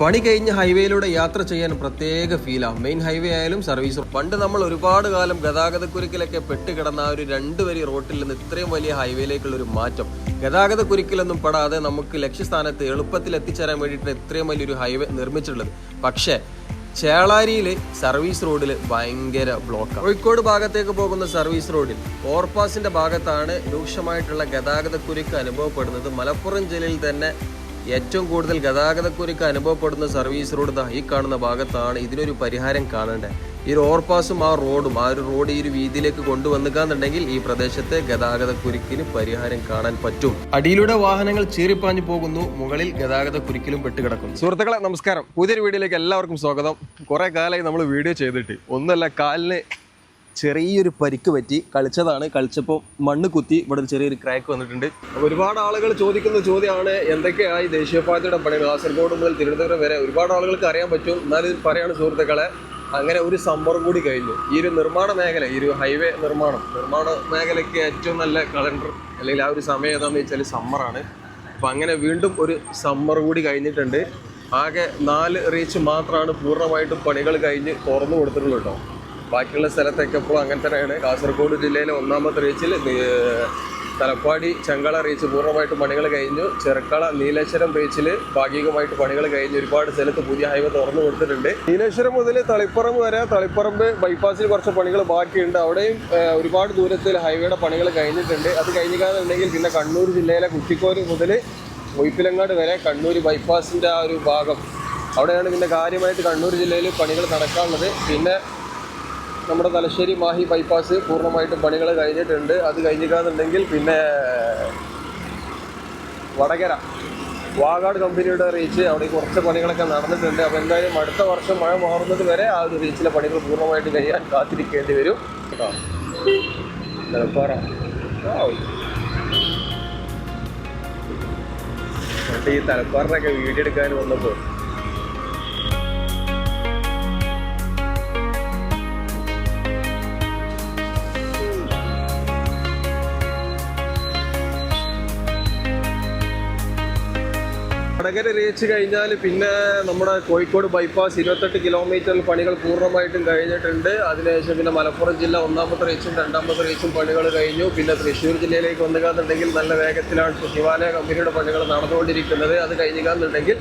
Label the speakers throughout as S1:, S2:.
S1: പണി കഴിഞ്ഞ ഹൈവേയിലൂടെ യാത്ര ചെയ്യാൻ പ്രത്യേക ഫീലാണ്. മെയിൻ ഹൈവേ ആയാലും സർവീസ്. പണ്ട് നമ്മൾ ഒരുപാട് കാലം ഗതാഗതക്കുരുക്കിലൊക്കെ പെട്ടുകിടന്ന ആ ഒരു 2 വരി റോട്ടിൽ നിന്ന് ഇത്രയും വലിയ ഹൈവേയിലേക്കുള്ള ഒരു മാറ്റം, ഗതാഗതക്കുരുക്കിലൊന്നും പെടാതെ നമുക്ക് ലക്ഷ്യസ്ഥാനത്ത് എളുപ്പത്തിൽ എത്തിച്ചേരാൻ വേണ്ടിയിട്ട് ഇത്രയും വലിയൊരു ഹൈവേ നിർമ്മിച്ചിട്ടുള്ളത്. പക്ഷേ ചേളാരിയിൽ സർവീസ് റോഡിൽ ഭയങ്കര ബ്ലോക്കാണ്. കോഴിക്കോട് ഭാഗത്തേക്ക് പോകുന്ന സർവീസ് റോഡിൽ ഓവർപാസിന്റെ ഭാഗത്താണ് രൂക്ഷമായിട്ടുള്ള ഗതാഗതക്കുരുക്ക് അനുഭവപ്പെടുന്നത്. മലപ്പുറം ജില്ലയിൽ തന്നെ ഏറ്റവും കൂടുതൽ ഗതാഗതക്കുരുക്ക് അനുഭവപ്പെടുന്ന സർവീസ് റോഡ് ഈ കാണുന്ന ഭാഗത്താണ്. ഇതിനൊരു പരിഹാരം കാണേണ്ടത്. ഈ ഒരു ഓവർപാസും ആ ഒരു റോഡ് ഈ ഒരു വീതിയിലേക്ക് കൊണ്ടുവന്നിക്കാന്നുണ്ടെങ്കിൽ ഈ പ്രദേശത്തെ ഗതാഗതക്കുരുക്കിന് പരിഹാരം കാണാൻ പറ്റും. അടിയിലൂടെ വാഹനങ്ങൾ ചീറിപ്പാഞ്ഞു പോകുന്നു, മുകളിൽ ഗതാഗതക്കുരുക്കിലും പെട്ടുകിടക്കുന്നു. സുഹൃത്തുക്കളെ നമസ്കാരം, പുതിയൊരു വീഡിയോയിലേക്ക് എല്ലാവർക്കും സ്വാഗതം. കുറെ കാലമായി നമ്മൾ വീഡിയോ ചെയ്തിട്ട് ഒന്നല്ല, കാലിന് ചെറിയൊരു പരിക്ക് പറ്റി. കളിച്ചപ്പോൾ മണ്ണ് കുത്തി ഇവിടെ ഒരു ചെറിയൊരു ക്രാക്ക് വന്നിട്ടുണ്ട്. അപ്പോൾ ഒരുപാട് ആളുകൾ ചോദിക്കുന്ന ചോദ്യമാണ്, എന്തൊക്കെയായി ദേശീയപാതയുടെ പണികൾ കാസർഗോഡ് മുതൽ തിരുവനന്തപുരം വരെ. ഒരുപാട് ആളുകൾക്ക് അറിയാൻ പറ്റും, എന്നാലും പറയാണ് സുഹൃത്തുക്കളെ, അങ്ങനെ ഒരു സമ്മർ കൂടി കഴിഞ്ഞു. ഈ ഒരു നിർമ്മാണ മേഖല, ഈ ഒരു ഹൈവേ നിർമ്മാണ മേഖലയ്ക്ക് ഏറ്റവും നല്ല കലണ്ടർ അല്ലെങ്കിൽ ആ ഒരു സമയം ഏതാണെന്ന് വെച്ചാൽ സമ്മറാണ്. അപ്പം അങ്ങനെ വീണ്ടും ഒരു സമ്മർ കൂടി കഴിഞ്ഞിട്ടുണ്ട്. ആകെ 4 റീച്ച് മാത്രമാണ് പൂർണ്ണമായിട്ടും പണികൾ കഴിഞ്ഞ് തുറന്നു കൊടുത്തിട്ടുള്ളൂ കേട്ടോ. ബാക്കിയുള്ള സ്ഥലത്തൊക്കെ ഇപ്പോൾ അങ്ങനെ തന്നെയാണ്. കാസർഗോഡ് ജില്ലയിലെ 1ാമത്തെ റീച്ചിൽ തലപ്പാടി ചെങ്കള റീച്ച് പൂർണ്ണമായിട്ട് പണികൾ കഴിഞ്ഞു. ചെറുക്കള നീലേശ്വരം റീച്ചിൽ ഭാഗികമായിട്ട് പണികൾ കഴിഞ്ഞു. ഒരുപാട് സ്ഥലത്ത് പുതിയ ഹൈവേ തുറന്നു കൊടുത്തിട്ടുണ്ട്. നീലേശ്വരം മുതൽ തളിപ്പറമ്പ് വരെ, തളിപ്പറമ്പ് ബൈപ്പാസിൽ കുറച്ച് പണികൾ ബാക്കിയുണ്ട്. അവിടെയും ഒരുപാട് ദൂരത്തിൽ ഹൈവേയുടെ പണികൾ കഴിഞ്ഞിട്ടുണ്ട്. അത് കഴിഞ്ഞിട്ടുണ്ടെങ്കിൽ പിന്നെ കണ്ണൂർ ജില്ലയിലെ കുറ്റിക്കോര് മുതൽ മൊയ്പ്പിലങ്ങാട് വരെ കണ്ണൂർ ബൈപ്പാസിൻ്റെ ആ ഒരു ഭാഗം, അവിടെയാണ് പിന്നെ കാര്യമായിട്ട് കണ്ണൂർ ജില്ലയിൽ പണികൾ നടക്കാനുള്ളത്. പിന്നെ നമ്മുടെ തലശ്ശേരി മാഹി ബൈപ്പാസ് പൂർണ്ണമായിട്ടും പണികൾ കഴിഞ്ഞിട്ടുണ്ട്. അത് കഴിഞ്ഞിക്കാന്നുണ്ടെങ്കിൽ പിന്നെ വടകര വാഗാട് കമ്പനിയുടെ റീച്ച്, അവിടെ കുറച്ച് പണികളൊക്കെ നടന്നിട്ടുണ്ട്. അപ്പോൾ എന്തായാലും അടുത്ത വർഷം മഴ മാറുന്നത് വരെ ആ ഒരു റീച്ചിലെ പണികൾ പൂർണ്ണമായിട്ട് കഴിയാൻ കാത്തിരിക്കേണ്ടി വരും കേട്ടോ. തലപ്പാറ ഈ തലപ്പാറിനൊക്കെ വീഡിയോ എടുക്കാൻ വന്നപ്പോൾ വടകര റീച്ച് കഴിഞ്ഞാൽ പിന്നെ നമ്മുടെ കോഴിക്കോട് ബൈപ്പാസ് 28 കിലോമീറ്ററിൽ പണികൾ പൂർണ്ണമായിട്ടും കഴിഞ്ഞിട്ടുണ്ട്. അതിനുശേഷം പിന്നെ മലപ്പുറം ജില്ല 1ാമത്തെ റീച്ചും 2ാമത്തെ റീച്ചും പണികൾ കഴിഞ്ഞു. പിന്നെ തൃശ്ശൂർ ജില്ലയിലേക്ക് വന്നുകാന്നുണ്ടെങ്കിൽ നല്ല വേഗത്തിലാണ് ഹിമാലയ കമ്പനിയുടെ പണികൾ നടന്നുകൊണ്ടിരിക്കുന്നത്. അത് കഴിഞ്ഞിക്കാന്നുണ്ടെങ്കിൽ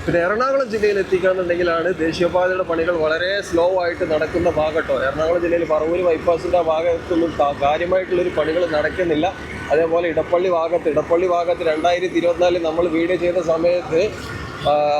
S1: പിന്നെ എറണാകുളം ജില്ലയിൽ എത്തിക്കാന്നുണ്ടെങ്കിലാണ് ദേശീയപാതയുടെ പണികൾ വളരെ സ്ലോ ആയിട്ട് നടക്കുന്ന ഭാഗട്ടോ. എറണാകുളം ജില്ലയിൽ പറവൂർ ബൈപ്പാസിൻ്റെ ആ ഭാഗത്തൊന്നും കാര്യമായിട്ടുള്ളൊരു പണികൾ നടക്കുന്നില്ല. അതേപോലെ ഇടപ്പള്ളി ഭാഗത്ത് 2024 നമ്മൾ വീഡിയോ ചെയ്ത സമയത്ത്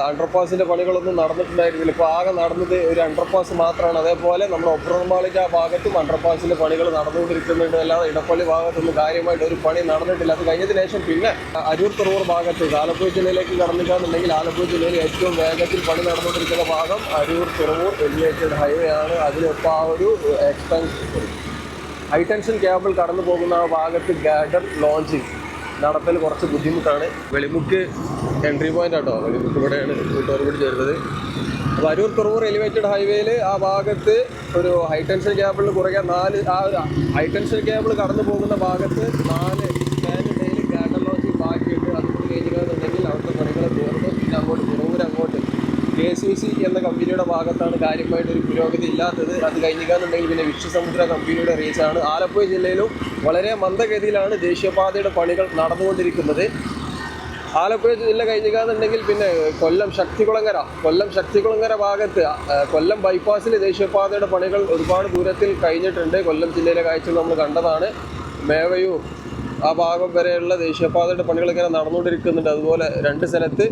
S1: അണ്ടർപാസിൻ്റെ പണികളൊന്നും നടന്നിട്ടുണ്ടായിരുന്നില്ല. ഇപ്പോൾ ആകെ നടന്നത് ഒരു അണ്ടർപാസ് മാത്രമാണ്. അതേപോലെ നമ്മുടെ ഒബ്രമാളിൻ്റെ ആ ഭാഗത്തും അണ്ടർപാസിൻ്റെ പണികൾ നടന്നുകൊണ്ടിരിക്കുന്നുണ്ട്. അല്ലാതെ ഇടപ്പള്ളി ഭാഗത്തൊന്നും കാര്യമായിട്ട് ഒരു പണി നടന്നിട്ടില്ല. അത് കഴിഞ്ഞതിന് ശേഷം പിന്നെ അരൂർ തുറവൂർ ഭാഗത്ത് ആലപ്പുഴ ജില്ലയിലേക്ക് കടന്നിട്ടാണെന്നുണ്ടെങ്കിൽ ആലപ്പുഴ ജില്ലയിൽ ഏറ്റവും വേഗത്തിൽ പണി നടന്നുകൊണ്ടിരിക്കുന്ന ഭാഗം അരൂർ തുറവൂർ എലിവേറ്റഡ് ഹൈവേ ആണ്. അതിലിപ്പോൾ ആ ഒരു ഹൈടെൻഷൻ കേബിൾ കടന്നു പോകുന്ന ആ ഭാഗത്ത് ഗാഡർ ലോഞ്ചിങ് നടത്തൽ കുറച്ച് ബുദ്ധിമുട്ടാണ്. വെളിമുക്ക് എൻട്രി പോയിന്റ് ആട്ടോ, വെളിമുക്ക് ഇവിടെയാണ് കൂട്ടുകാരോട് ചേരുന്നത്. അപ്പോൾ അരൂർ തുറവൂർ എലിവേറ്റഡ് ഹൈവേയിൽ ആ ഭാഗത്ത് ഒരു ഹൈടെൻഷൻ കേബിളിന് കുറയ്ക്കാൻ ആ ഒരു ഹൈടെൻഷൻ കേബിൾ കടന്നു പോകുന്ന ഭാഗത്ത് 4 സ്പാനിടയിൽ ഗാഡർ ലോഞ്ചിങ് ബാക്കിയിട്ട് അതുകൊണ്ട് കഴിഞ്ഞിട്ടുണ്ടെങ്കിൽ അവിടുത്തെ പണികൾ തീർന്നു. പിന്നെ തുറവൂർ അങ്ങോട്ട് KCC എന്ന കമ്പനിയുടെ ഭാഗത്താണ് കാര്യമായിട്ടൊരു പുരോഗതി ഇല്ലാത്തത്. അത് കഴിഞ്ഞിക്കാന്നുണ്ടെങ്കിൽ പിന്നെ വിശ്വസമുദ്ര കമ്പനിയുടെ റീച്ചാണ്. ആലപ്പുഴ ജില്ലയിലും വളരെ മന്ദഗതിയിലാണ് ദേശീയപാതയുടെ പണികൾ നടന്നുകൊണ്ടിരിക്കുന്നത്. ആലപ്പുഴ ജില്ല കഴിഞ്ഞിക്കാന്നുണ്ടെങ്കിൽ പിന്നെ കൊല്ലം ശക്തികുളങ്ങര ഭാഗത്ത് കൊല്ലം ബൈപ്പാസിൽ ദേശീയപാതയുടെ പണികൾ ഒരുപാട് ദൂരത്തിൽ കഴിഞ്ഞിട്ടുണ്ട്. കൊല്ലം ജില്ലയിലെ കാഴ്ചകൾ നമ്മൾ കണ്ടതാണ്. മേവയൂർ ആ ഭാഗം വരെയുള്ള ദേശീയപാതയുടെ പണികൾ ഇങ്ങനെ നടന്നുകൊണ്ടിരിക്കുന്നുണ്ട്. അതുപോലെ 2 സ്ഥലത്ത്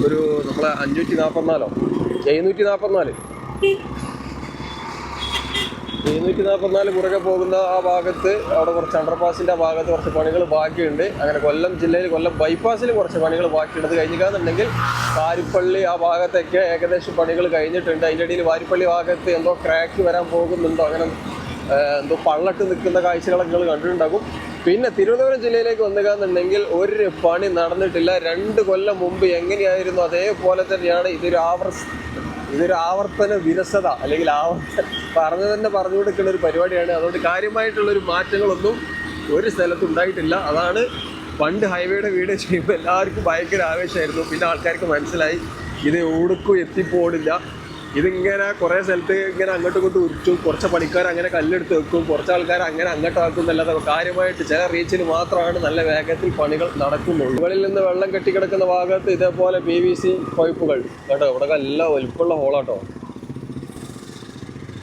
S1: ഒരു നമ്മളെ 744 പുറകെ പോകുന്ന ആ ഭാഗത്ത് അവിടെ കുറച്ച് അണ്ടർപാസിൻ്റെ ആ ഭാഗത്ത് കുറച്ച് പണികൾ ബാക്കിയുണ്ട്. അങ്ങനെ കൊല്ലം ജില്ലയിൽ കൊല്ലം ബൈപ്പാസിൽ കുറച്ച് പണികൾ ബാക്കിയുണ്ട്. അത് കഴിഞ്ഞിക്കാന്നുണ്ടെങ്കിൽ വാരിപ്പള്ളി ആ ഭാഗത്തൊക്കെ ഏകദേശം പണികൾ കഴിഞ്ഞിട്ടുണ്ട്. അതിൻ്റെ ഇടയിൽ വാരിപ്പള്ളി ഭാഗത്ത് എന്തോ ക്രാക്ക് വരാൻ പോകുന്നുണ്ടോ, അങ്ങനെ എന്തോ പള്ളട്ട് നിൽക്കുന്ന കാഴ്ചകളൊക്കെ നിങ്ങൾ കണ്ടിട്ടുണ്ടാകും. പിന്നെ തിരുവനന്തപുരം ജില്ലയിലേക്ക് വന്നുകാന്നുണ്ടെങ്കിൽ ഒരു പണി നടന്നിട്ടില്ല. 2 കൊല്ലം മുമ്പ് എങ്ങനെയായിരുന്നു അതേപോലെ തന്നെയാണ്. ഇതൊരു ആവർത്തന വിരസത അല്ലെങ്കിൽ പറഞ്ഞു കൊടുക്കുന്ന ഒരു പരിപാടിയാണ്. അതുകൊണ്ട് കാര്യമായിട്ടുള്ളൊരു മാറ്റങ്ങളൊന്നും ഒരു സ്ഥലത്തുണ്ടായിട്ടില്ല. അതാണ് പണ്ട് ഹൈവേയുടെ വീഡിയോ ചെയ്യുമ്പോൾ എല്ലാവർക്കും ഭയങ്കര ആവേശമായിരുന്നു. പിന്നെ ആൾക്കാർക്ക് മനസ്സിലായി ഇത് എവിടേക്കും എത്തിപ്പോടില്ല. ഇതിങ്ങനെ കുറേ സ്ഥലത്ത് ഇങ്ങനെ അങ്ങോട്ടും ഇങ്ങോട്ടും ഉരുട്ടും, കുറച്ച് പണിക്കാർ അങ്ങനെ കല്ലെടുത്ത് വെക്കും, കുറച്ച് ആൾക്കാർ അങ്ങനെ അങ്ങോട്ടാക്കും എന്നല്ലാതെ കാര്യമായിട്ട് ചില റീച്ചിൽ മാത്രമാണ് നല്ല വേഗത്തിൽ പണികൾ നടക്കുന്നുള്ളൂ. മുകളിൽ നിന്ന് വെള്ളം കെട്ടിക്കിടക്കുന്ന ഭാഗത്ത് ഇതേപോലെ PVC പൈപ്പുകൾ കേട്ടോ. ഇവിടെ നല്ല വലുപ്പമുള്ള ഹോളാട്ടോ,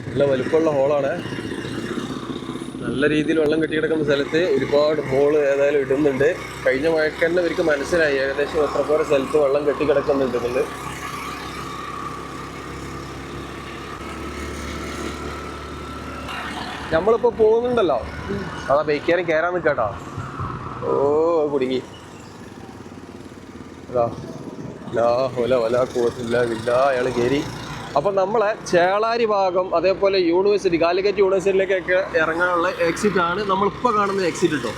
S1: നല്ല വലുപ്പമുള്ള ഹോളാണ്. നല്ല രീതിയിൽ വെള്ളം കെട്ടിക്കിടക്കുന്ന സ്ഥലത്ത് ഒരുപാട് ഹോള് ഏതായാലും ഇടുന്നുണ്ട്. കഴിഞ്ഞ മഴയ്ക്ക് തന്നെ ഇവർക്ക് മനസ്സിലായി ഏകദേശം എത്ര പോലെ സ്ഥലത്ത് വെള്ളം കെട്ടിക്കിടക്കുന്നുണ്ടെന്നുള്ളത്. നമ്മളിപ്പോൾ പോകുന്നുണ്ടല്ലോ, അതാ ബൈക്കാരും കയറാൻ നിൽക്കാട്ടോ. ഓ കുടുങ്ങി. അതാ വില്ല അയാൾ കയറി. അപ്പം നമ്മളെ ചേളാരി ഭാഗം അതേപോലെ യൂണിവേഴ്സിറ്റി കാലിക്കറ്റ് യൂണിവേഴ്സിറ്റിയിലേക്കൊക്കെ ഇറങ്ങാനുള്ള എക്സിറ്റ് ആണ് നമ്മളിപ്പോൾ കാണുന്ന എക്സിറ്റ് കേട്ടോ.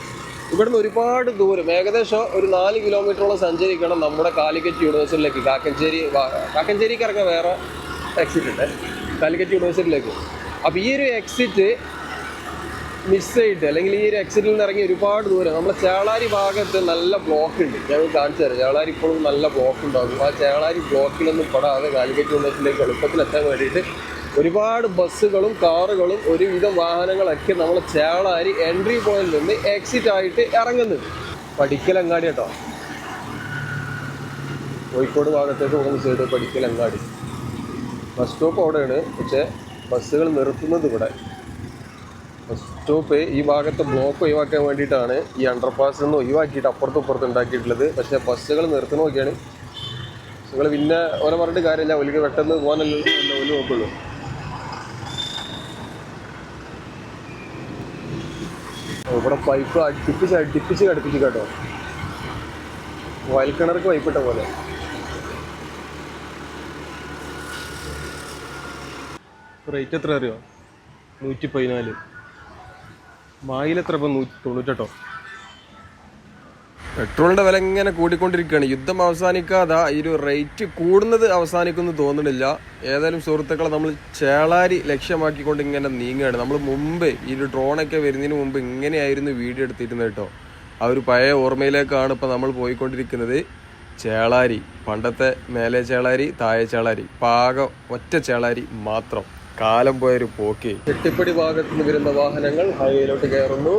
S1: ഇവിടുന്ന് ഒരുപാട് ദൂരം, ഏകദേശം ഒരു 4 കിലോമീറ്ററോളം സഞ്ചരിക്കണം നമ്മുടെ കാലിക്കറ്റ് യൂണിവേഴ്സിറ്റിയിലേക്ക്. കാക്കഞ്ചേരിക്ക് ഇറങ്ങാൻ വേറെ എക്സിറ്റ് ഉണ്ട് കാലിക്കറ്റ് യൂണിവേഴ്സിറ്റിയിലേക്ക്. അപ്പോൾ ഈ ഒരു എക്സിറ്റ് മിസ്സായിട്ട് അല്ലെങ്കിൽ ഈ ഒരു എക്സിറ്റിൽ നിന്ന് ഇറങ്ങി ഒരുപാട് ദൂരം നമ്മളെ ചേളാരി ഭാഗത്ത് നല്ല ബ്ലോക്ക് ഉണ്ട്. ഞാൻ കാണിച്ചു തരാം. ചേളാരി ഇപ്പോഴും നല്ല ബ്ലോക്ക് ഉണ്ടാകും. ആ ചേളാരി ബ്ലോക്കിലൊന്നും പെടാതെ കാലിക്കറ്റ് യൂണിവേഴ്സിറ്റിയിലേക്ക് എളുപ്പത്തിലെത്താൻ വേണ്ടിയിട്ട് ഒരുപാട് ബസ്സുകളും കാറുകളും ഒരുവിധം വാഹനങ്ങളൊക്കെ നമ്മൾ ചേളാരി എൻട്രി പോയിന്റിൽ നിന്ന് എക്സിറ്റ് ആയിട്ട് ഇറങ്ങുന്നുണ്ട്. പഠിക്കലങ്ങാടി കേട്ടോ, കോഴിക്കോട് ഭാഗത്തേക്ക് പോകുന്ന സൈഡ് പഠിക്കലങ്ങാടി. ബസ് സ്റ്റോപ്പ് അവിടെയാണ്, പക്ഷേ ബസ്സുകൾ നിർത്തുന്നത് ഇവിടെ. ബസ് സ്റ്റോപ്പ് ഈ ഭാഗത്ത് ബ്ലോക്ക് ഒഴിവാക്കാൻ വേണ്ടിയിട്ടാണ് ഈ അണ്ടർപാസിൽ നിന്ന് ഒഴിവാക്കിയിട്ട് അപ്പുറത്തും ഇപ്പുറത്തും ഉണ്ടാക്കിയിട്ടുള്ളത്. പക്ഷേ ബസ്സുകൾ നിർത്തുന്ന നോക്കിയാണ്. ബസ്സുകൾ പിന്നെ ഓരോ പറഞ്ഞിട്ട് കാര്യമില്ല, ഒലിക്ക് പെട്ടെന്ന് പോകാനല്ലോ ഒലി നോക്കുള്ളൂ. ഇവിടെ പൈപ്പ് അടുപ്പിച്ച് ഘടിപ്പിച്ച് കേട്ടോ, വയൽക്കിണർക്ക് പൈപ്പിട്ട പോലെ. റേറ്റ് എത്ര അറിയോ? 114. മായിലെത്ര ഇപ്പം 198. പെട്രോളിൻ്റെ വില ഇങ്ങനെ കൂടിക്കൊണ്ടിരിക്കുകയാണ്. യുദ്ധം അവസാനിക്കാതെ ഈ ഒരു റേറ്റ് കൂടുന്നത് അവസാനിക്കുമെന്ന് തോന്നുന്നില്ല. ഏതായാലും സുഹൃത്തുക്കളെ, നമ്മൾ ചേളാരി ലക്ഷ്യമാക്കിക്കൊണ്ട് ഇങ്ങനെ നീങ്ങുകയാണ്. നമ്മൾ മുമ്പ് ഈ ഒരു ഡ്രോണൊക്കെ വരുന്നതിന് മുമ്പ് ഇങ്ങനെയായിരുന്നു വീഡിയോ എടുത്തിരുന്നത് കേട്ടോ. ആ ഒരു പഴയ ഓർമ്മയിലേക്കാണ് ഇപ്പോൾ നമ്മൾ പോയിക്കൊണ്ടിരിക്കുന്നത്. ചേളാരി, പണ്ടത്തെ മേലെ ചേളാരി, താഴെ ചേളാരി, പാകം ഒറ്റ ചേളാരി മാത്രം. കാലം പോയൊരു പോക്ക്. ചെട്ടിപ്പടി ഭാഗത്ത് നിന്ന് വരുന്ന വാഹനങ്ങൾ ഹൈവേയിലോട്ട് കയറുന്നു.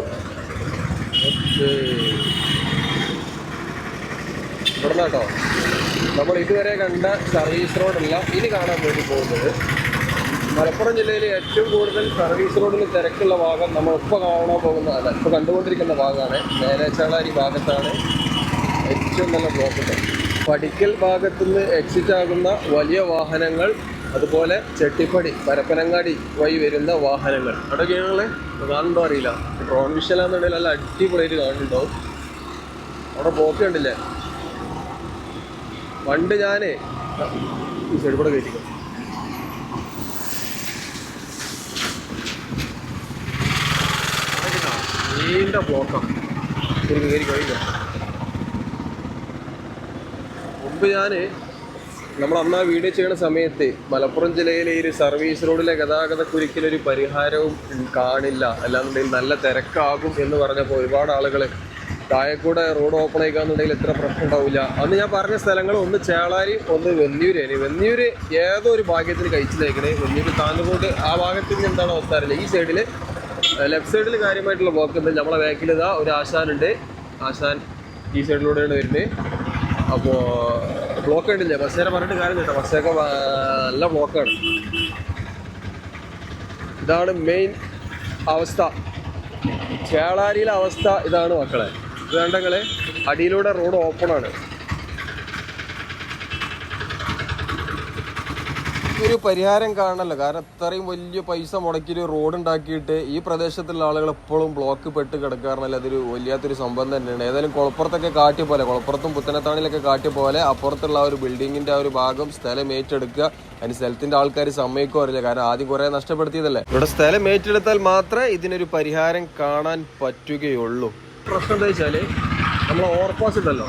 S1: ഇവിടെ കേട്ടോ നമ്മൾ ഇതുവരെ കണ്ട സർവീസ് റോഡല്ല ഇനി കാണാൻ വേണ്ടി പോകുന്നത്. മലപ്പുറം ജില്ലയിലെ ഏറ്റവും കൂടുതൽ സർവീസ് റോഡിൽ തിരക്കുള്ള ഭാഗം നമ്മൾ ഇപ്പോൾ കാണാൻ പോകുന്നതല്ല, ഇപ്പോൾ കണ്ടുകൊണ്ടിരിക്കുന്ന ഭാഗമാണ്. മേലേച്ചാളാരി ഭാഗത്താണ് ഏറ്റവും നല്ല ബ്ലോക്ക്. പഠിക്കൽ ഭാഗത്തുനിന്ന് എക്സിറ്റ് ആകുന്ന വലിയ വാഹനങ്ങൾ, അതുപോലെ ചെട്ടിപ്പടി പരപ്പനങ്ങാടി വഴി വരുന്ന വാഹനങ്ങൾ. അവിടെയൊക്കെ ഞങ്ങൾ കാണുന്നുണ്ടോ അറിയില്ല. ഡ്രോൺ വിഷലാന്നുണ്ടെങ്കിൽ നല്ല അടിപൊളിയായിട്ട് കാണുന്നുണ്ടാവും. അവിടെ ബ്ലോക്ക് കണ്ടില്ലേ? പണ്ട് ഞാൻ ഈ സൈഡ് കൂടെ കയറ്റിക്കും. നീണ്ട ബ്ലോക്കാണ്. ശരി കയറി കഴിക്കാം. മുമ്പ് നമ്മൾ അന്ന് ആ വീഡിയോ ചെയ്യുന്ന സമയത്ത് മലപ്പുറം ജില്ലയിലെ ഈ ഒരു സർവീസ് റോഡിലെ ഗതാഗതക്കുരുക്കിലൊരു പരിഹാരവും കാണില്ല, അല്ലാന്നുണ്ടെങ്കിൽ നല്ല തിരക്കാകും എന്ന് പറഞ്ഞപ്പോൾ ഒരുപാട് ആളുകൾ താഴെക്കൂടെ റോഡ് ഓപ്പൺ ആയിക്കാന്നുണ്ടെങ്കിൽ എത്ര പ്രശ്നം ഉണ്ടാവില്ല. അന്ന് ഞാൻ പറഞ്ഞ സ്ഥലങ്ങൾ ഒന്ന് ചേളാരി, ഒന്ന് വെന്നിയൂരാണ്. വെന്നിയൂര് ഏതോ ഒരു ഭാഗ്യത്തിന് കഴിച്ചിലേക്കണേ. വെന്നിയൂര് താന്നുകൊണ്ട് ആ ഭാഗത്ത് നിന്ന് എന്താണ് അവസ്ഥ അറിയില്ല. ഈ സൈഡിൽ ലെഫ്റ്റ് സൈഡിൽ കാര്യമായിട്ടുള്ള ബ്ലോക്ക് ഉണ്ട്. നമ്മളെ ബാക്കിൽ ഇതാ ഒരു ആശാനുണ്ട്. ആശാൻ ഈ സൈഡിലൂടെയാണ് വരുന്നത്. അപ്പോൾ ബ്ലോക്ക് ഉണ്ടില്ലേ? ബസ്സേരെ പറഞ്ഞിട്ട് കാര്യം കേട്ടോ, ബസ്സൊക്കെ നല്ല ബ്ലോക്കാണ്. ഇതാണ് മെയിൻ അവസ്ഥ. ചേളാരിയിലെ അവസ്ഥ ഇതാണ് മക്കളെ. ഇത് കണ്ടങ്ങള് അടിയിലൂടെ റോഡ് ഓപ്പണാണ്. ഒരു പരിഹാരം കാണണമല്ലോ, കാരണം അത്രയും വലിയ പൈസ മുടക്കിയൊരു റോഡ് ഉണ്ടാക്കിയിട്ട് ഈ പ്രദേശത്തുള്ള ആളുകൾ എപ്പോഴും ബ്ലോക്ക് പെട്ട് കിടക്കാറുണ്ടല്ലോ. അതൊരു വലിയാത്തൊരു സംഭവം തന്നെയാണ്. ഏതായാലും കുളപ്പുറത്തൊക്കെ കാട്ടിയ പോലെ, കുളപ്പുറത്തും പുത്തനത്താണിലൊക്കെ കാട്ടിയ പോലെ അപ്പുറത്തുള്ള ആ ഒരു ബിൽഡിങ്ങിൻ്റെ ആ ഒരു ഭാഗം സ്ഥലം ഏറ്റെടുക്കുക. അതിന് സ്ഥലത്തിൻ്റെ ആൾക്കാർ സമ്മതിക്കോ അറിയില്ല, കാരണം ആദ്യം കുറേ നഷ്ടപ്പെടുത്തിയതല്ലേ. ഇവിടെ സ്ഥലം ഏറ്റെടുത്താൽ മാത്രമേ ഇതിനൊരു പരിഹാരം കാണാൻ പറ്റുകയുള്ളൂ. പ്രശ്നം എന്താ വെച്ചാൽ നമ്മൾ ഓവർപാസ് ഉണ്ടല്ലോ,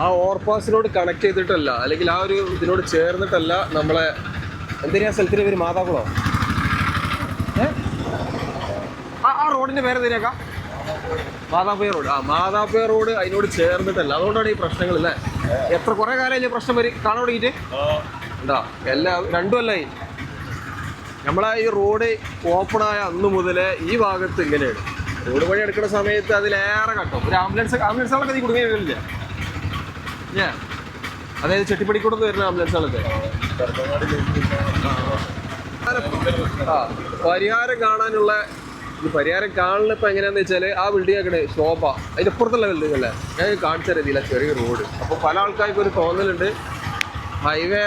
S1: ആ ഓവർപാസിനോട് കണക്ട് ചെയ്തിട്ടല്ല, അല്ലെങ്കിൽ ആ ഒരു ഇതിനോട് ചേർന്നിട്ടല്ല നമ്മളെ എന്തിനാ സ്ഥലത്തിൻ്റെ പേര് മാതാകുളോ? ആ റോഡിൻ്റെ പേര് എന്തിനേക്കാം? മാതാപ്പുഴ റോഡ്. മാതാപ്പുഴ റോഡ് അതിനോട് ചേർന്നിട്ടല്ല, അതുകൊണ്ടാണ് ഈ പ്രശ്നങ്ങൾ അല്ലേ. കുറേ കാലം പ്രശ്നം കാണാൻ തുടങ്ങിയിട്ട് എന്താ എല്ലാം 2 കൊല്ലമായി. നമ്മളെ ഈ റോഡ് ഓപ്പണായ അന്ന് മുതലേ ഈ ഭാഗത്ത് ഇങ്ങനെയാണ്. റോഡ് പണി എടുക്കുന്ന സമയത്ത് അതിലേറെ കട്ടും. ഒരു ആംബുലൻസുകളൊക്കെ നീ കൊടുക്കുന്നില്ല, അതായത് ചെട്ടിപ്പടിക്കൂടത്ത് വരുന്ന ആംബുലൻസുകളൊക്കെ. പരിഹാരം കാണാനുള്ള പരിഹാരം കാണുന്ന ഇപ്പം എങ്ങനെയാണെന്ന് വെച്ചാൽ ആ ബിൽഡിംഗ് ഒക്കെ ശോഭ അതിൻ്റെ അപ്പുറത്തുള്ള ബിൽഡിംഗ് അല്ലേ, ഞാൻ കാണിച്ച രീതിയില്ല ചെറിയ റോഡ്. അപ്പോൾ പല ആൾക്കാർക്കും ഒരു തോന്നലുണ്ട് ഹൈവേ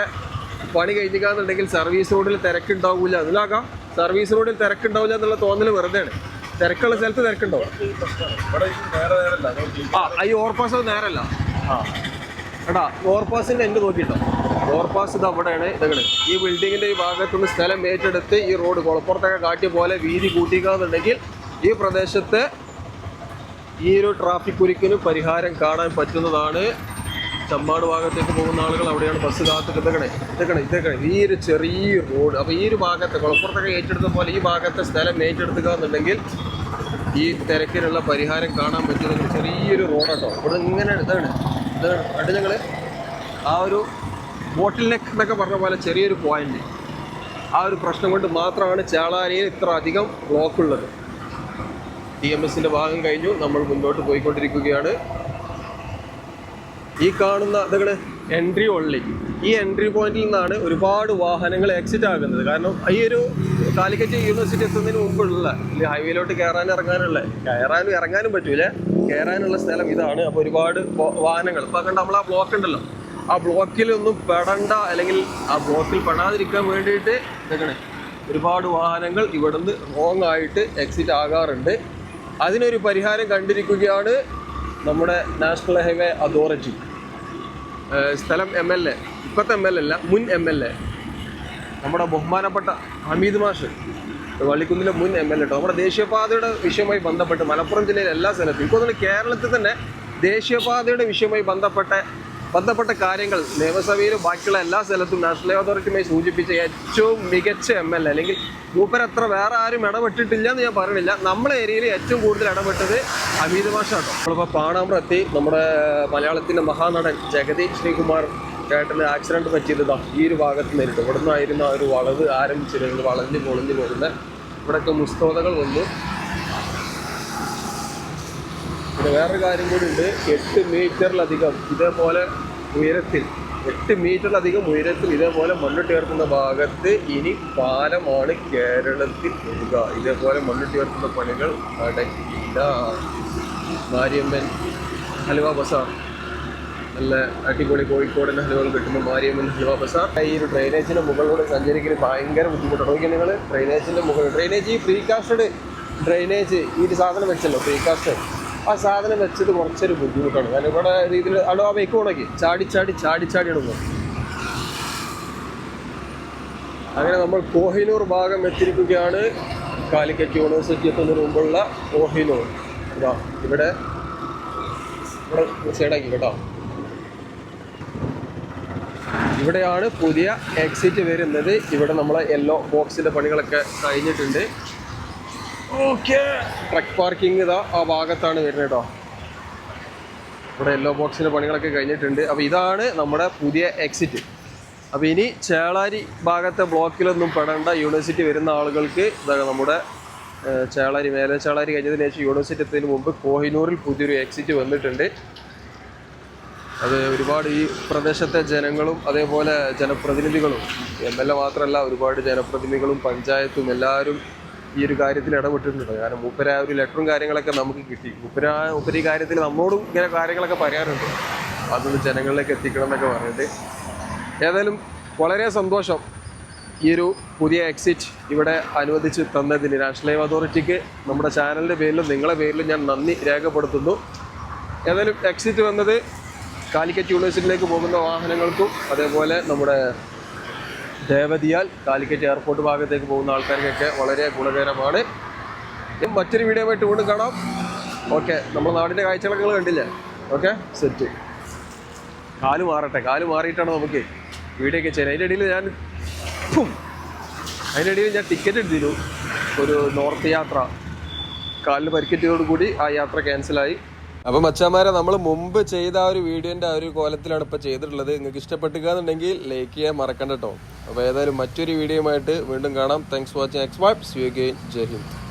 S1: പണി കഴിഞ്ഞിക്കാന്നുണ്ടെങ്കിൽ സർവീസ് റോഡിൽ തിരക്കുണ്ടാവില്ല. അതിലാക്കാം സർവീസ് റോഡിൽ തിരക്കുണ്ടാവില്ല എന്നുള്ള തോന്നൽ വെറുതെയാണ്. തിരക്കുള്ള സ്ഥലത്ത് തിരക്കുണ്ടാവും. ഈ ഓവർപാസ് അത് നേരല്ല എടാ. ഓവർപാസിൻ്റെ എൻ്റെ നോക്കിയിട്ടോ, ഓവർപാസ് ഇത് അവിടെയാണ്. ഇതങ്ങനെ ഈ ബിൽഡിങ്ങിൻ്റെ ഈ ഭാഗത്തുനിന്ന് സ്ഥലം ഏറ്റെടുത്ത് ഈ റോഡ് കുളപ്പുറത്തൊക്കെ കാട്ടിയ പോലെ വീതി കൂട്ടിക്കാന്നുണ്ടെങ്കിൽ ഈ പ്രദേശത്ത് ഈ ഒരു ട്രാഫിക് കുരുക്കിന് പരിഹാരം കാണാൻ പറ്റുന്നതാണ്. ചമ്മാട് ഭാഗത്തേക്ക് പോകുന്ന ആളുകൾ അവിടെയാണ് ബസ് കാത്ത് ഇതൊക്കെ ഈ ഒരു ചെറിയ റോഡ്. അപ്പോൾ ഈ ഒരു ഭാഗത്ത് കുളപ്പുറത്തൊക്കെ ഏറ്റെടുത്ത പോലെ ഈ ഭാഗത്തെ സ്ഥലം ഏറ്റെടുത്തുകയെന്നുണ്ടെങ്കിൽ ഈ തിരക്കിനുള്ള പരിഹാരം കാണാൻ പറ്റുന്ന ചെറിയൊരു റോഡാട്ടോ. ഇവിടെ ഇങ്ങനെ ഇതാണ് അത് ഞങ്ങൾ ആ ഒരു ബോട്ടിൽ നെക്ക് എന്നൊക്കെ പറഞ്ഞ പോലെ ചെറിയൊരു പോയിന്റ്. ആ ഒരു പ്രശ്നം കൊണ്ട് മാത്രമാണ് ചേളാരിയിൽ ഇത്ര അധികം ബ്ലോക്കുള്ളത്. TMSൻ്റെ ഭാഗം കഴിഞ്ഞു, നമ്മൾ മുന്നോട്ട് പോയിക്കൊണ്ടിരിക്കുകയാണ്. ഈ കാണുന്ന ഇതങ്ങനെ എൻട്രി ഓൺലി. ഈ എൻട്രി പോയിന്റിൽ നിന്നാണ് ഒരുപാട് വാഹനങ്ങൾ എക്സിറ്റ് ആകുന്നത്. കാരണം ഈ ഒരു കാലിക്കറ്റ് യൂണിവേഴ്സിറ്റി എത്തുന്നതിന് മുമ്പുള്ള ഹൈവേയിലോട്ട് കയറാനും ഇറങ്ങാനും പറ്റൂലേ, കയറാനുള്ള സ്ഥലം ഇതാണ്. അപ്പോൾ ഒരുപാട് വാഹനങ്ങൾ ഇപ്പം കണ്ട നമ്മൾ ആ ബ്ലോക്ക് ഉണ്ടല്ലോ, ആ ബ്ലോക്കിലൊന്നും പെടണ്ട, അല്ലെങ്കിൽ ആ ബ്ലോക്കിൽ പെടാതിരിക്കാൻ വേണ്ടിയിട്ട് ഇതങ്ങനെ ഒരുപാട് വാഹനങ്ങൾ ഇവിടുന്ന് റോങ് ആയിട്ട് എക്സിറ്റ് ആകാറുണ്ട്. അതിനൊരു പരിഹാരം കണ്ടിരിക്കുകയാണ് നമ്മുടെ നാഷണൽ ഹൈവേ അതോറിറ്റി. സ്ഥലം MLA, ഇപ്പോഴത്തെ MLA അല്ല, മുൻ MLA നമ്മുടെ ബഹുമാനപ്പെട്ട ഹമീദ് മാഷ്, വള്ളിക്കുന്നിലെ മുൻ MLA കേട്ടോ. നമ്മുടെ ദേശീയപാതയുടെ വിഷയവുമായി ബന്ധപ്പെട്ട് മലപ്പുറം ജില്ലയിലെ എല്ലാ സ്ഥലത്തും, ഇപ്പോൾ തന്നെ കേരളത്തിൽ തന്നെ ദേശീയപാതയുടെ വിഷയവുമായി ബന്ധപ്പെട്ട കാര്യങ്ങൾ നിയമസഭയിലും ബാക്കിയുള്ള എല്ലാ സ്ഥലത്തും നാഷണൽ ഹൈവേ അതോറിറ്റിയുമായി സൂചിപ്പിച്ച ഏറ്റവും മികച്ച MLA, അല്ലെങ്കിൽ മൂപ്പരത്ര വേറെ ആരും ഇടപെട്ടിട്ടില്ല എന്ന് ഞാൻ പറയണില്ല, നമ്മളെ ഏരിയയിൽ ഏറ്റവും കൂടുതൽ ഇടപെട്ടത് ഹമീദ് മാഷാട്ടോ. നമ്മളിപ്പോൾ പാണാമ്പ്രത്തി നമ്മുടെ മലയാളത്തിൻ്റെ മഹാനടൻ ജഗതി ശ്രീകുമാർ ചേട്ടന് ആക്സിഡൻറ്റ് പറ്റിയതാ ഈ ഒരു ഭാഗത്ത് നേരിട്ട്. ഇവിടെ നിന്നായിരുന്നു ആ ഒരു വളവ് ആരംഭിച്ചിരുന്നത്, വളഞ്ഞ് പൊളിഞ്ഞ് പോകുന്നത്. ഇവിടെയൊക്കെ മുസ്തോതകൾ വന്നു. പിന്നെ വേറൊരു കാര്യം കൂടി ഉണ്ട്, 8 മീറ്ററിലധികം ഇതേപോലെ ഉയരത്തിൽ 8 മീറ്ററിലധികം ഉയരത്തിൽ ഇതേപോലെ മണ്ണിട്ട് ഉയർത്തുന്ന ഭാഗത്ത് ഇനി പാലമാണ് കേരളത്തിൽ വരിക. ഇതേപോലെ മണ്ണിട്ട് ഉയർത്തുന്ന പണികൾ നടക്കില്ല. മാരിയമ്മൻ ഹലുവ ബസാർ, നല്ല അടിപൊളി കോഴിക്കോടിൻ്റെ ഹലുവകൾ കിട്ടുന്ന മാരിയമ്മൻ ഹലുവ ബസാർ. ഈ ഒരു ഡ്രെയിനേജിൻ്റെ മുകളിലൂടെ സഞ്ചരിക്കുന്ന ഭയങ്കര ബുദ്ധിമുട്ടാണ്. നോക്കിയാൽ നിങ്ങൾ ഡ്രെയിനേജിൻ്റെ മുകളിൽ ഈ പ്രീകാസ്റ്റഡ് ഡ്രെയിനേജ് ഈ ഒരു സാധനം വെച്ചല്ലോ, പ്രീകാസ്റ്റഡ്, ആ സാധനം വെച്ചത് കുറച്ചൊരു ബുദ്ധിമുട്ടാണ്. കാരണം ഇവിടെ രീതിയിൽ അവിടെ ആ ബൈക്ക് ഉണക്കി ചാടി ഇടുന്നു. അങ്ങനെ നമ്മൾ കോഹിനൂർ ഭാഗം എത്തിയിരിക്കുകയാണ്. കാലിക്കറ്റ് യൂണിവേഴ്സിറ്റി എത്തുന്നതിന് മുമ്പുള്ള കോഹിനൂർ. ഇവിടെ സൈഡാക്കി കേട്ടോ. ഇവിടെയാണ് പുതിയ എക്സിറ്റ് വരുന്നത്. ഇവിടെ നമ്മളെ യെല്ലോ ബോക്സിൻ്റെ പണികളൊക്കെ കഴിഞ്ഞിട്ടുണ്ട്. ഓക്കെ, ട്രക്ക് പാർക്കിംഗ് ഇതാ ആ ഭാഗത്താണ് വരുന്നത് കേട്ടോ. ഇവിടെ യെല്ലോ ബോക്സിൻ്റെ പണികളൊക്കെ കഴിഞ്ഞിട്ടുണ്ട്. അപ്പോൾ ഇതാണ് നമ്മുടെ പുതിയ എക്സിറ്റ്. അപ്പോൾ ഇനി ചേളാരി ഭാഗത്തെ ബ്ലോക്കിലൊന്നും പെടേണ്ട യൂണിവേഴ്സിറ്റി വരുന്ന ആളുകൾക്ക് ഇതാണ് നമ്മുടെ ചേളാരി, മേലെ ചേളാരി കഴിഞ്ഞതിന് ശേഷം യൂണിവേഴ്സിറ്റി എത്തുന്നതിന് മുമ്പ് കോഹിനൂറിൽ പുതിയൊരു എക്സിറ്റ് വന്നിട്ടുണ്ട്. അത് ഒരുപാട് ഈ പ്രദേശത്തെ ജനങ്ങളും അതേപോലെ ജനപ്രതിനിധികളും, MLA മാത്രമല്ല, ഒരുപാട് ജനപ്രതിനിധികളും പഞ്ചായത്തും എല്ലാവരും ഈ ഒരു കാര്യത്തിൽ ഇടപെട്ടിട്ടുണ്ട്. കാരണം മൂപ്പര ഒരു ലെറ്ററും കാര്യങ്ങളൊക്കെ നമുക്ക് കിട്ടി. മൂപ്പര ഈ കാര്യത്തിൽ നമ്മളോടും ഇങ്ങനെ കാര്യങ്ങളൊക്കെ പറയാറുണ്ട്, അതൊന്ന് ജനങ്ങളിലേക്ക് എത്തിക്കണം എന്നൊക്കെ പറഞ്ഞിട്ട്. ഏതായാലും വളരെ സന്തോഷം ഈ ഒരു പുതിയ എക്സിറ്റ് ഇവിടെ അനുവദിച്ച് തന്നതിന് നാഷണൽ ഹൈവേ അതോറിറ്റിക്ക് നമ്മുടെ ചാനലിൻ്റെ പേരിലും നിങ്ങളുടെ പേരിലും ഞാൻ നന്ദി രേഖപ്പെടുത്തുന്നു. ഏതായാലും എക്സിറ്റ് വന്നത് കാലിക്കറ്റ് യൂണിവേഴ്സിറ്റിയിലേക്ക് പോകുന്ന വാഹനങ്ങൾക്കും അതേപോലെ നമ്മുടെ ദേവതിയാൽ കാലിക്കറ്റ് എയർപോർട്ട് ഭാഗത്തേക്ക് പോകുന്ന ആൾക്കാർക്കൊക്കെ വളരെ ഗുണകരമാണ്. മറ്റൊരു വീഡിയോ ആയിട്ട് വീണ്ടും കാണാം. ഓക്കെ, നമ്മുടെ നാടിൻ്റെ കാഴ്ചകളൊക്കെ കണ്ടില്ലേ? Okay, set. കാല് മാറിയിട്ടാണ് നമുക്ക് വീഡിയോ ഒക്കെ ചെയ്യാൻ. അതിൻ്റെ ഇടയിൽ ഞാൻ ടിക്കറ്റ് എടുത്തിരുന്നു ഒരു നോർത്ത് യാത്ര. കാലിന് പരിക്കേറ്റതോടുകൂടി ആ യാത്ര ക്യാൻസലായി. അപ്പം മച്ചാമാരെ നമ്മൾ മുമ്പ് ചെയ്ത ആ ഒരു വീഡിയോൻ്റെ ആ ഒരു കോലത്തിലാണ് ഇപ്പോൾ ചെയ്തിട്ടുള്ളത്. നിങ്ങൾക്ക് ഇഷ്ടപ്പെട്ടുകയെന്നുണ്ടെങ്കിൽ ലൈക്ക് ചെയ്യാൻ മറക്കണ്ട കേട്ടോ. അപ്പോൾ ഏതായാലും മറ്റൊരു വീഡിയോയുമായിട്ട് വീണ്ടും കാണാം. Thanks for watching. X vibe. See you again. Jai Hind.